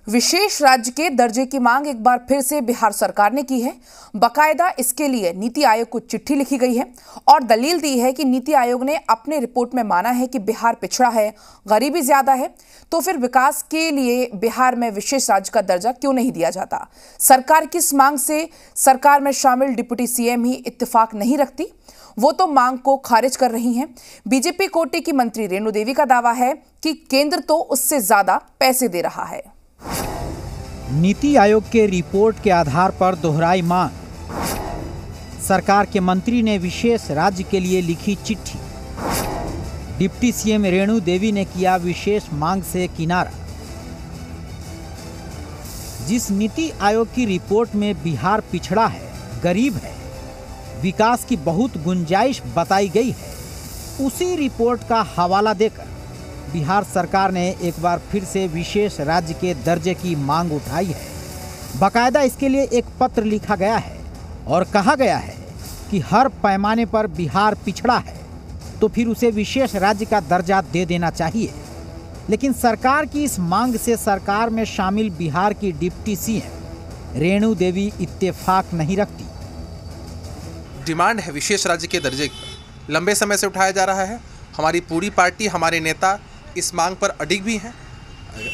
विशेष राज्य के दर्जे की मांग एक बार फिर से बिहार सरकार ने की है। बाकायदा इसके लिए नीति आयोग को चिट्ठी लिखी गई है और दलील दी है कि नीति आयोग ने अपने रिपोर्ट में माना है कि बिहार पिछड़ा है, गरीबी ज्यादा है, तो फिर विकास के लिए बिहार में विशेष राज्य का दर्जा क्यों नहीं दिया जाता। सरकार की इस मांग से सरकार में शामिल डिप्टी सीएम ही इत्तेफाक नहीं रखती, वो तो मांग को खारिज कर रही हैं। बीजेपी कोटे की मंत्री रेणु देवी का दावा है कि केंद्र तो उससे ज्यादा पैसे दे रहा है। नीति आयोग के रिपोर्ट के आधार पर दोहराई मांग। सरकार के मंत्री ने विशेष राज्य के लिए लिखी चिट्ठी। डिप्टी सीएम रेणु देवी ने किया विशेष मांग से किनारा। जिस नीति आयोग की रिपोर्ट में बिहार पिछड़ा है, गरीब है, विकास की बहुत गुंजाइश बताई गई है, उसी रिपोर्ट का हवाला देकर बिहार सरकार ने एक बार फिर से विशेष राज्य के दर्जे की मांग उठाई है। बाकायदा इसके लिए एक पत्र लिखा गया है और कहा गया है कि हर पैमाने पर बिहार पिछड़ा है तो फिर उसे विशेष राज्य का दर्जा दे देना चाहिए। लेकिन सरकार की इस मांग से सरकार में शामिल बिहार की डिप्टी सीएम रेणु देवी इत्तेफाक नहीं रखती। डिमांड है विशेष राज्य के दर्जे की, लंबे समय से उठाया जा रहा है। हमारी पूरी पार्टी, हमारे नेता इस मांग पर अडिग भी हैं।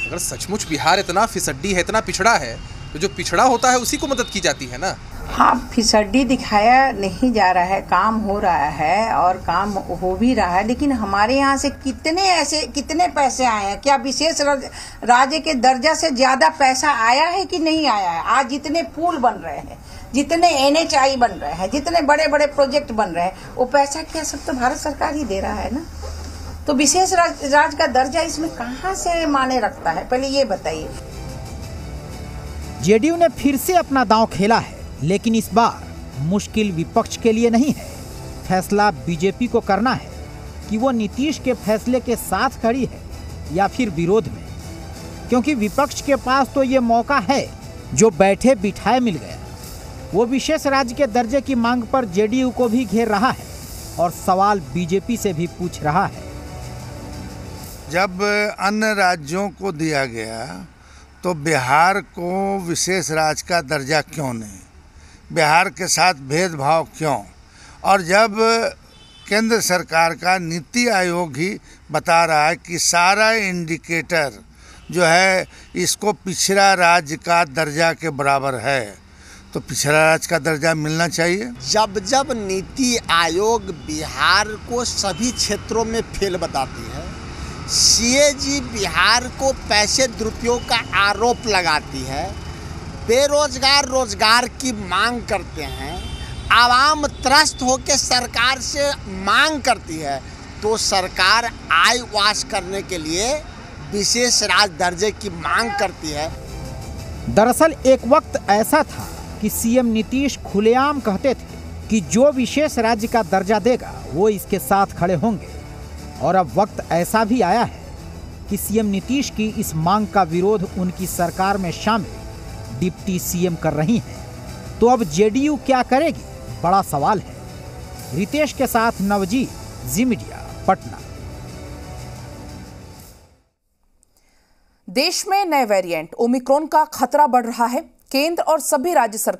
अगर सचमुच बिहार इतना फिसड्डी है, इतना पिछड़ा है, तो जो पिछड़ा होता है उसी को मदद की जाती है ना। हाँ, फिसड्डी दिखाया नहीं जा रहा है, काम हो रहा है और काम हो भी रहा है। लेकिन हमारे यहाँ से कितने पैसे आए हैं? क्या विशेष राज्य के दर्जा से ज्यादा पैसा आया है कि नहीं आया है? आज जितने पुल बन रहे हैं, जितने NHI बन रहे हैं, जितने बड़े बड़े प्रोजेक्ट बन रहे हैं, वो पैसा क्या सब तो भारत सरकार ही दे रहा है ना। तो विशेष राज्य का दर्जा इसमें कहाँ से माने रखता है, पहले ये बताइए। जेडीयू ने फिर से अपना दांव खेला है, लेकिन इस बार मुश्किल विपक्ष के लिए नहीं है। फैसला बीजेपी को करना है कि वो नीतीश के फैसले के साथ खड़ी है या फिर विरोध में, क्योंकि विपक्ष के पास तो ये मौका है जो बैठे बिठाए मिल गया। वो विशेष राज्य के दर्जे की मांग पर जेडीयू को भी घेर रहा है और सवाल बीजेपी से भी पूछ रहा है। जब अन्य राज्यों को दिया गया तो बिहार को विशेष राज्य का दर्जा क्यों नहीं? बिहार के साथ भेदभाव क्यों? और जब केंद्र सरकार का नीति आयोग ही बता रहा है कि सारा इंडिकेटर जो है इसको पिछड़ा राज्य का दर्जा के बराबर है, तो पिछड़ा राज्य का दर्जा मिलना चाहिए। जब नीति आयोग बिहार को सभी क्षेत्रों में फेल बताती है, CAG बिहार को पैसे दुरुपयोग का आरोप लगाती है, बेरोजगार रोजगार की मांग करते हैं, आवाम त्रस्त होकर सरकार से मांग करती है, तो सरकार आई वाश करने के लिए विशेष राज्य दर्जे की मांग करती है। दरअसल एक वक्त ऐसा था कि सीएम नीतीश खुलेआम कहते थे कि जो विशेष राज्य का दर्जा देगा वो इसके साथ खड़े होंगे, और अब वक्त ऐसा भी आया है कि सीएम नीतीश की इस मांग का विरोध उनकी सरकार में शामिल डिप्टी सीएम कर रही हैं। तो अब जेडीयू क्या करेगी, बड़ा सवाल है। रितेश के साथ नवजीत, जी मीडिया, पटना। देश में नए वेरिएंट ओमिक्रॉन का खतरा बढ़ रहा है। केंद्र और सभी राज्य सरकार